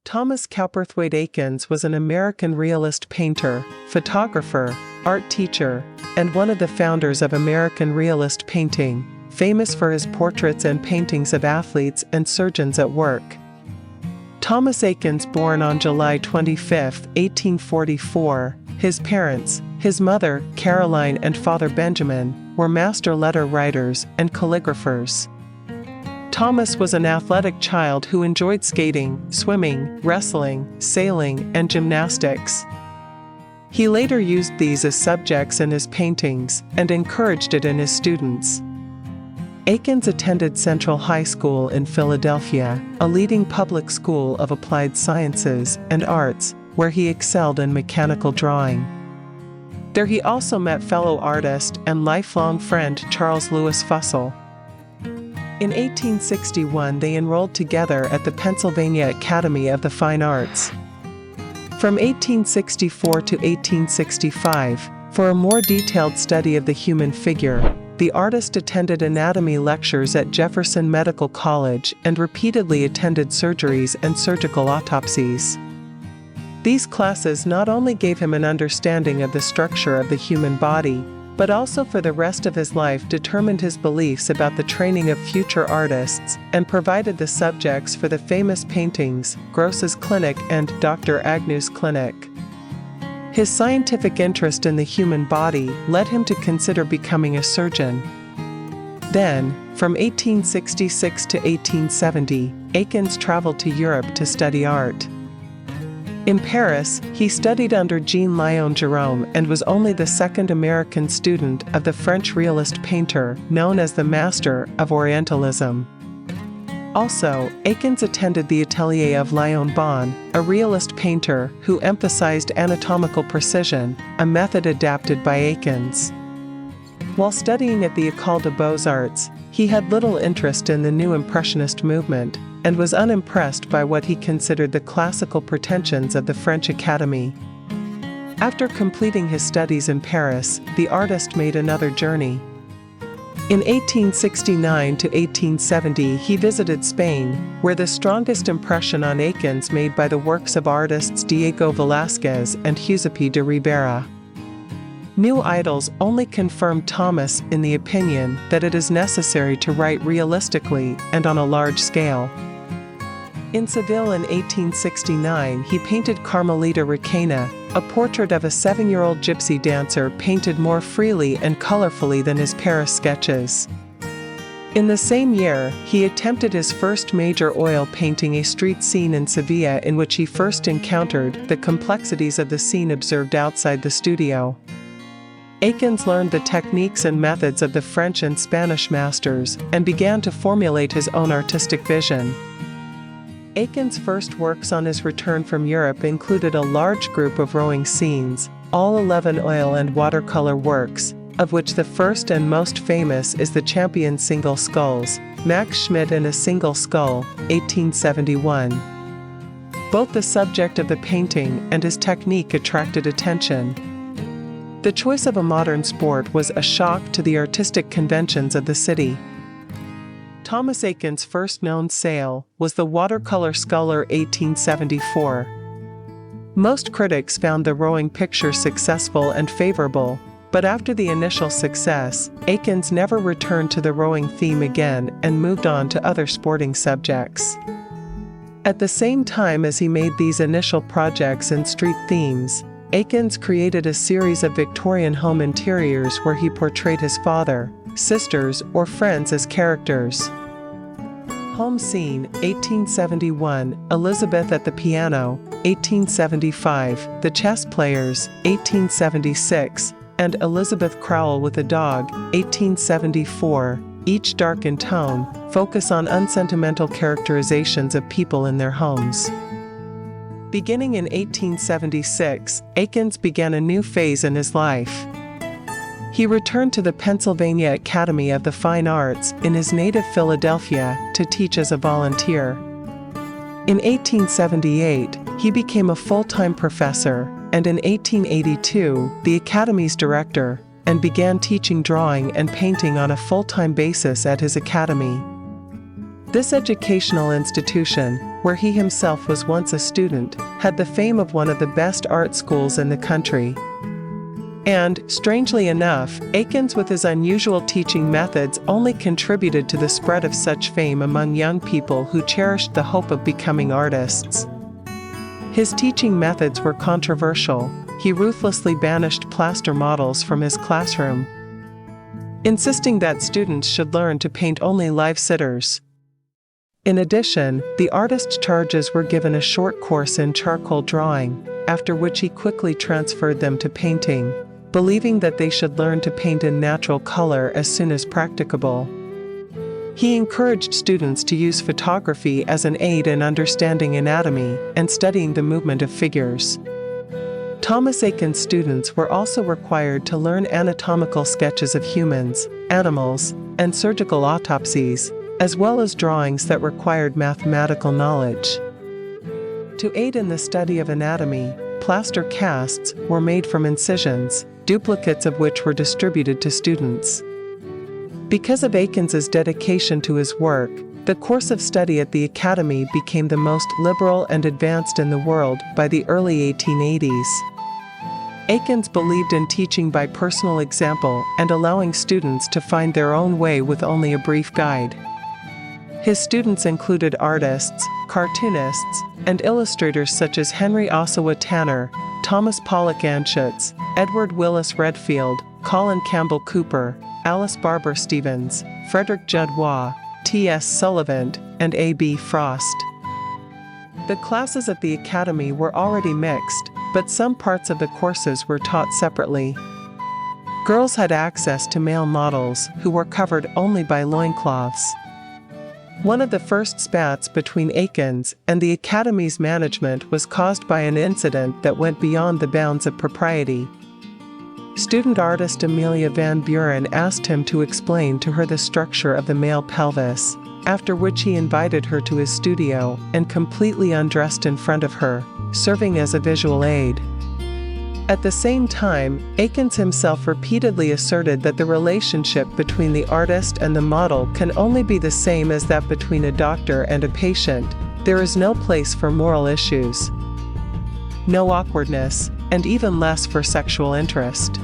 Thomas Eakins was an American realist painter, photographer, art teacher, and one of the founders of American realist painting, famous for his portraits and paintings of athletes and surgeons at work. Thomas Eakins, born on July 25, 1844, his parents, his mother, Caroline, and father, Benjamin, were master letter writers and calligraphers. Thomas was an athletic child who enjoyed skating, swimming, wrestling, sailing, and gymnastics. He later used these as subjects in his paintings and encouraged it in his students. Eakins attended Central High School in Philadelphia, a leading public school of applied sciences and arts, where he excelled in mechanical drawing. There he also met fellow artist and lifelong friend Charles Louis Fussell. In 1861 they enrolled together at the Pennsylvania Academy of the Fine Arts. From 1864 to 1865, for a more detailed study of the human figure, the artist attended anatomy lectures at Jefferson Medical College and repeatedly attended surgeries and surgical autopsies. These classes not only gave him an understanding of the structure of the human body, but also for the rest of his life determined his beliefs about the training of future artists and provided the subjects for the famous paintings Gross's Clinic and Dr. Agnew's Clinic. His scientific interest in the human body led him to consider becoming a surgeon. Then, from 1866 to 1870, Eakins traveled to Europe to study art. In Paris, he studied under Jean-Léon Gérôme and was only the second American student of the French realist painter known as the Master of Orientalism. Also, Eakins attended the atelier of Léon Bon, a realist painter who emphasized anatomical precision, a method adapted by Eakins. While studying at the École des Beaux-Arts, he had little interest in the new Impressionist movement, and was unimpressed by what he considered the classical pretensions of the French Academy. After completing his studies in Paris, the artist made another journey. In 1869 to 1870 he visited Spain, where the strongest impression on Eakins made by the works of artists Diego Velázquez and Giuseppe de Ribera. New idols only confirmed Thomas in the opinion that it is necessary to write realistically and on a large scale. In Seville in 1869 he painted Carmelita Requena, a portrait of a 7-year-old gypsy dancer painted more freely and colorfully than his Paris sketches. In the same year, he attempted his first major oil painting, a street scene in Sevilla in which he first encountered the complexities of the scene observed outside the studio. Eakins learned the techniques and methods of the French and Spanish masters and began to formulate his own artistic vision. Eakins' first works on his return from Europe included a large group of rowing scenes, all 11 oil and watercolor works, of which the first and most famous is the Champion Single Skulls, Max Schmidt and a Single Skull, 1871. Both the subject of the painting and his technique attracted attention. The choice of a modern sport was a shock to the artistic conventions of the city. Thomas Eakins' first known sale was the watercolor Sculler 1874. Most critics found the rowing picture successful and favorable, but after the initial success, Eakins never returned to the rowing theme again and moved on to other sporting subjects. At the same time as he made these initial projects and street themes, Eakins created a series of Victorian home interiors where he portrayed his father, sisters, or friends as characters. Home Scene, 1871, Elizabeth at the Piano, 1875, The Chess Players, 1876, and Elizabeth Crowell with a Dog, 1874, each dark in tone, focus on unsentimental characterizations of people in their homes. Beginning in 1876, Eakins began a new phase in his life. He returned to the Pennsylvania Academy of the Fine Arts in his native Philadelphia to teach as a volunteer. In 1878, he became a full-time professor, and in 1882, the Academy's director, and began teaching drawing and painting on a full-time basis at his academy. This educational institution, where he himself was once a student, had the fame of one of the best art schools in the country. And, strangely enough, Eakins with his unusual teaching methods only contributed to the spread of such fame among young people who cherished the hope of becoming artists. His teaching methods were controversial. He ruthlessly banished plaster models from his classroom, insisting that students should learn to paint only live sitters. In addition, the artist charges were given a short course in charcoal drawing, after which he quickly transferred them to painting, believing that they should learn to paint in natural color as soon as practicable. He encouraged students to use photography as an aid in understanding anatomy and studying the movement of figures. Thomas Eakins students were also required to learn anatomical sketches of humans, animals, and surgical autopsies, as well as drawings that required mathematical knowledge. To aid in the study of anatomy, plaster casts were made from incisions, duplicates of which were distributed to students. Because of Eakins's dedication to his work, the course of study at the Academy became the most liberal and advanced in the world by the early 1880s. Eakins believed in teaching by personal example and allowing students to find their own way with only a brief guide. His students included artists, cartoonists, and illustrators such as Henry Ossawa Tanner, Thomas Pollock Anschutz, Edward Willis Redfield, Colin Campbell Cooper, Alice Barber Stevens, Frederick Judd Waugh, T.S. Sullivan, and A.B. Frost. The classes at the Academy were already mixed, but some parts of the courses were taught separately. Girls had access to male models who were covered only by loincloths. One of the first spats between Eakins and the Academy's management was caused by an incident that went beyond the bounds of propriety. Student artist Amelia Van Buren asked him to explain to her the structure of the male pelvis, after which he invited her to his studio and completely undressed in front of her, serving as a visual aid. At the same time, Eakins himself repeatedly asserted that the relationship between the artist and the model can only be the same as that between a doctor and a patient. There is no place for moral issues, no awkwardness, and even less for sexual interest.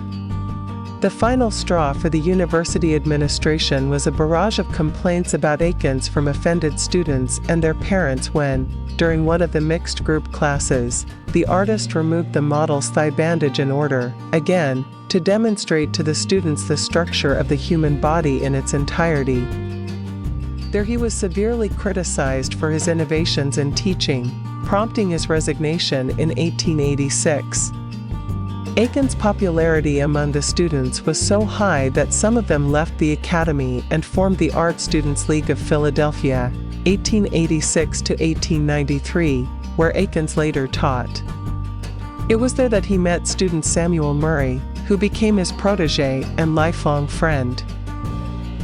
The final straw for the university administration was a barrage of complaints about Eakins from offended students and their parents when, during one of the mixed group classes, the artist removed the model's thigh bandage in order, again, to demonstrate to the students the structure of the human body in its entirety. There he was severely criticized for his innovations in teaching, prompting his resignation in 1886. Eakins' popularity among the students was so high that some of them left the Academy and formed the Art Students League of Philadelphia, 1886 to 1893, where Eakins later taught. It was there that he met student Samuel Murray, who became his protege and lifelong friend.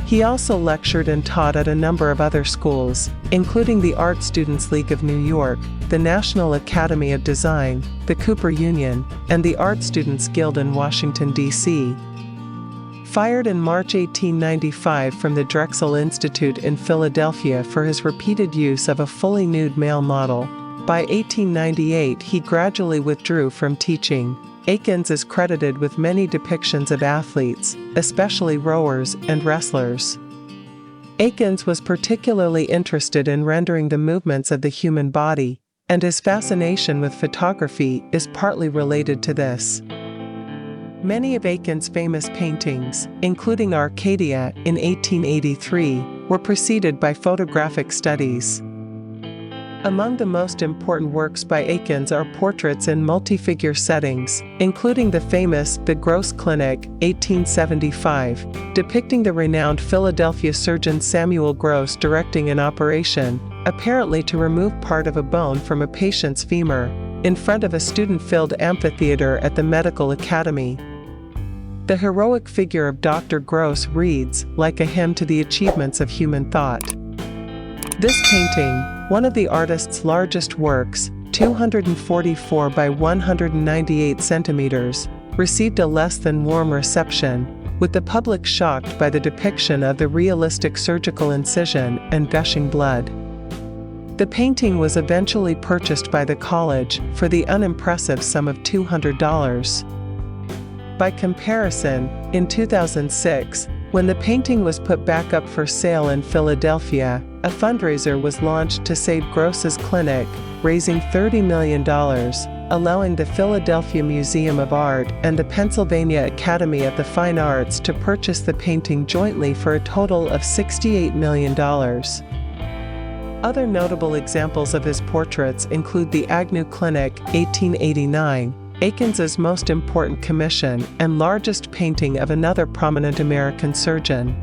He also lectured and taught at a number of other schools, including the Art Students League of New York, the National Academy of Design, the Cooper Union, and the Art Students Guild in Washington, D.C. Fired in March 1895 from the Drexel Institute in Philadelphia for his repeated use of a fully nude male model, by 1898 he gradually withdrew from teaching. Eakins is credited with many depictions of athletes, especially rowers and wrestlers. Eakins was particularly interested in rendering the movements of the human body, and his fascination with photography is partly related to this. Many of Eakins' famous paintings, including Arcadia in 1883, were preceded by photographic studies. Among the most important works by Eakins are portraits in multi-figure settings, including the famous The Gross Clinic, 1875, depicting the renowned Philadelphia surgeon Samuel Gross directing an operation, apparently to remove part of a bone from a patient's femur, in front of a student-filled amphitheater at the Medical Academy. The heroic figure of Dr. Gross reads like a hymn to the achievements of human thought. This painting, one of the artist's largest works, 244 by 198 centimeters, received a less than warm reception, with the public shocked by the depiction of the realistic surgical incision and gushing blood. The painting was eventually purchased by the college for the unimpressive sum of $200. By comparison, in 2006, when the painting was put back up for sale in Philadelphia, a fundraiser was launched to save Gross's clinic, raising $30 million, allowing the Philadelphia Museum of Art and the Pennsylvania Academy of the Fine Arts to purchase the painting jointly for a total of $68 million. Other notable examples of his portraits include the Agnew Clinic, 1889, Eakins' most important commission and largest painting of another prominent American surgeon.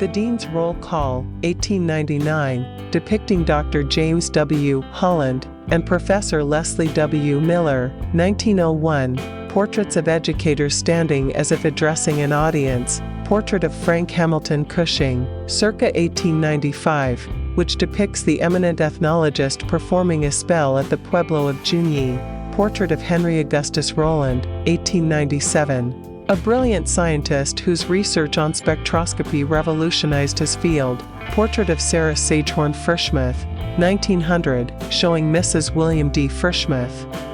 The Dean's Roll Call, 1899, depicting Dr. James W. Holland and Professor Leslie W. Miller, 1901, portraits of educators standing as if addressing an audience, portrait of Frank Hamilton Cushing, circa 1895, which depicts the eminent ethnologist performing a spell at the Pueblo of Junyi, portrait of Henry Augustus Rowland, 1897, a brilliant scientist whose research on spectroscopy revolutionized his field, portrait of Sarah Sagehorn Frischmuth, 1900, showing Mrs. William D. Frischmuth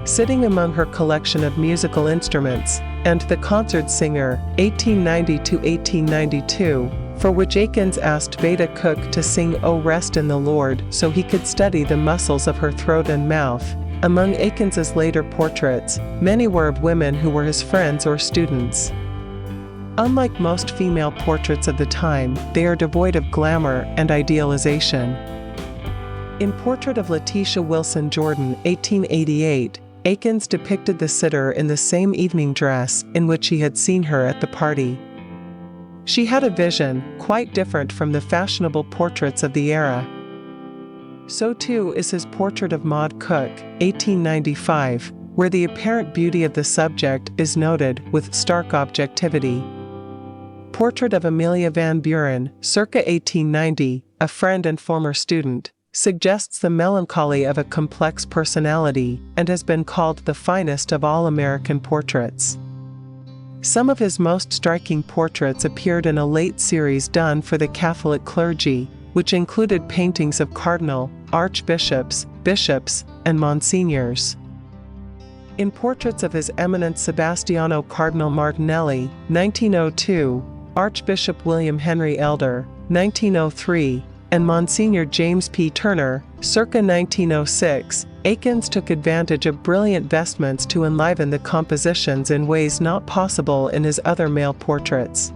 sitting among her collection of musical instruments, and The Concert Singer, 1890 to 1892, for which Eakins asked Veda Cook to sing O Rest in the Lord so he could study the muscles of her throat and mouth. Among Eakins' later portraits, many were of women who were his friends or students. Unlike most female portraits of the time, they are devoid of glamour and idealization. In Portrait of Letitia Wilson Jordan, 1888, Eakins depicted the sitter in the same evening dress in which he had seen her at the party. She had a vision quite different from the fashionable portraits of the era. So too is his portrait of Maud Cook, 1895, where the apparent beauty of the subject is noted with stark objectivity. Portrait of Amelia Van Buren, circa 1890, a friend and former student, suggests the melancholy of a complex personality and has been called the finest of all American portraits. Some of his most striking portraits appeared in a late series done for the Catholic clergy, which included paintings of cardinal, archbishops, bishops, and monsignors. In portraits of His Eminence Sebastiano Cardinal Martinelli, 1902, Archbishop William Henry Elder, 1903, and Monsignor James P. Turner, circa 1906, Eakins took advantage of brilliant vestments to enliven the compositions in ways not possible in his other male portraits.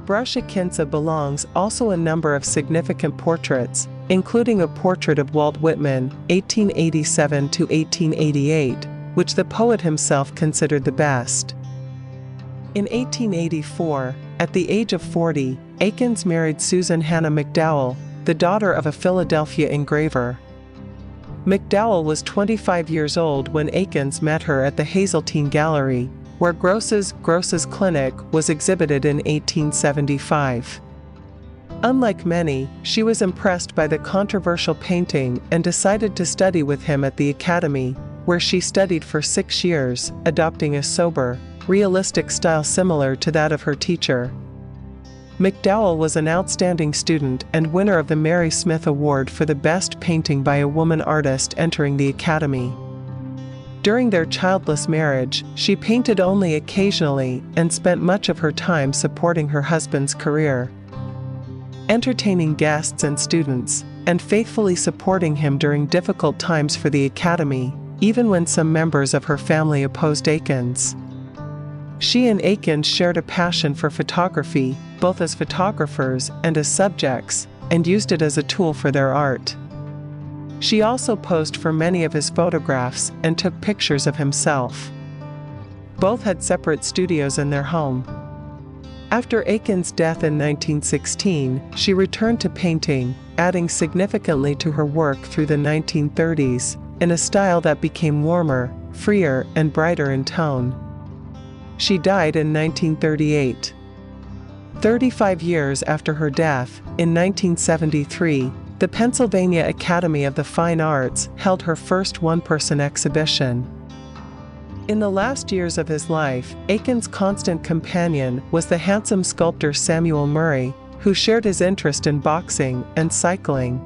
Brush Akinsa belongs also a number of significant portraits, including a portrait of Walt Whitman, 1887 to 1888, which the poet himself considered the best. In 1884, at the age of 40, Eakins married Susan Hannah McDowell, the daughter of a Philadelphia engraver. McDowell was 25 years old when Eakins met her at the Hazeltine Gallery, where Gross's clinic was exhibited in 1875. Unlike many, she was impressed by the controversial painting and decided to study with him at the Academy, where she studied for 6 years, adopting a sober, realistic style similar to that of her teacher. McDowell was an outstanding student and winner of the Mary Smith Award for the best painting by a woman artist entering the Academy. During their childless marriage, she painted only occasionally and spent much of her time supporting her husband's career, entertaining guests and students, and faithfully supporting him during difficult times for the Academy, even when some members of her family opposed Eakins. She and Eakins shared a passion for photography, both as photographers and as subjects, and used it as a tool for their art. She also posed for many of his photographs and took pictures of himself. Both had separate studios in their home. After Eakins' death in 1916, she returned to painting, adding significantly to her work through the 1930s, in a style that became warmer, freer, and brighter in tone. She died in 1938. 35 years after her death, in 1973, the Pennsylvania Academy of the Fine Arts held her first one-person exhibition. In the last years of his life, Eakins' constant companion was the handsome sculptor Samuel Murray, who shared his interest in boxing and cycling,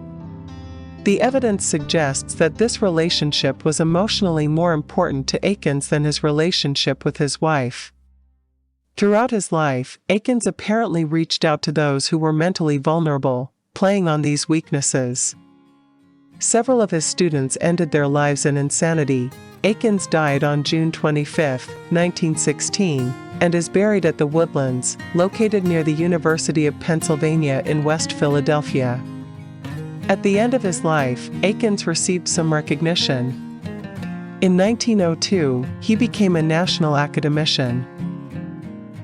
The evidence suggests that this relationship was emotionally more important to Eakins than his relationship with his wife. Throughout his life, Eakins apparently reached out to those who were mentally vulnerable, playing on these weaknesses. Several of his students ended their lives in insanity. Eakins died on June 25, 1916, and is buried at the Woodlands, located near the University of Pennsylvania in West Philadelphia. At the end of his life, Eakins received some recognition. In 1902, he became a national academician.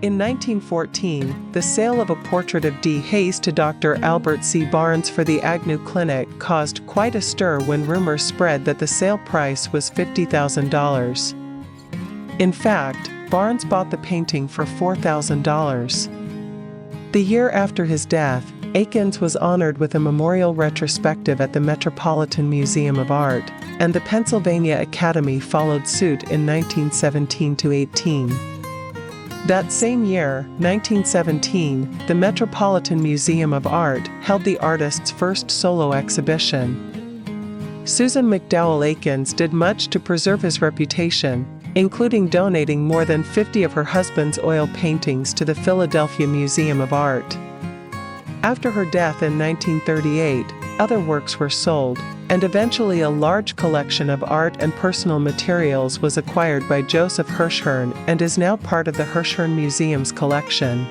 In 1914, the sale of a portrait of D. Hayes to Dr. Albert C. Barnes for the Agnew Clinic caused quite a stir when rumors spread that the sale price was $50,000. In fact, Barnes bought the painting for $4,000. The year after his death, Eakins was honored with a memorial retrospective at the Metropolitan Museum of Art, and the Pennsylvania Academy followed suit in 1917-18. That same year, 1917, the Metropolitan Museum of Art held the artist's first solo exhibition. Susan McDowell Eakins did much to preserve his reputation, including donating more than 50 of her husband's oil paintings to the Philadelphia Museum of Art. After her death in 1938, other works were sold, and eventually a large collection of art and personal materials was acquired by Joseph Hirshhorn and is now part of the Hirshhorn Museum's collection.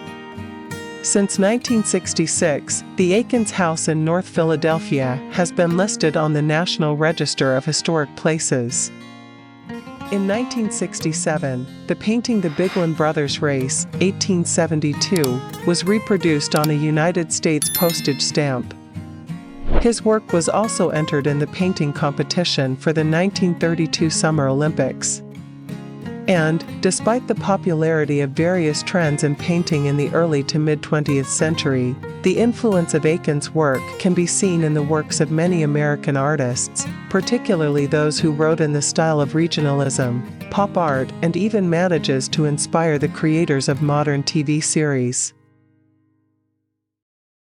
Since 1966, the Eakins House in North Philadelphia has been listed on the National Register of Historic Places. In 1967, the painting The Bigland Brothers Race, 1872, was reproduced on a United States postage stamp. His work was also entered in the painting competition for the 1932 Summer Olympics. And, despite the popularity of various trends in painting in the early to mid-20th century, the influence of Eakins' work can be seen in the works of many American artists, particularly those who wrote in the style of regionalism, pop art, and even manages to inspire the creators of modern TV series.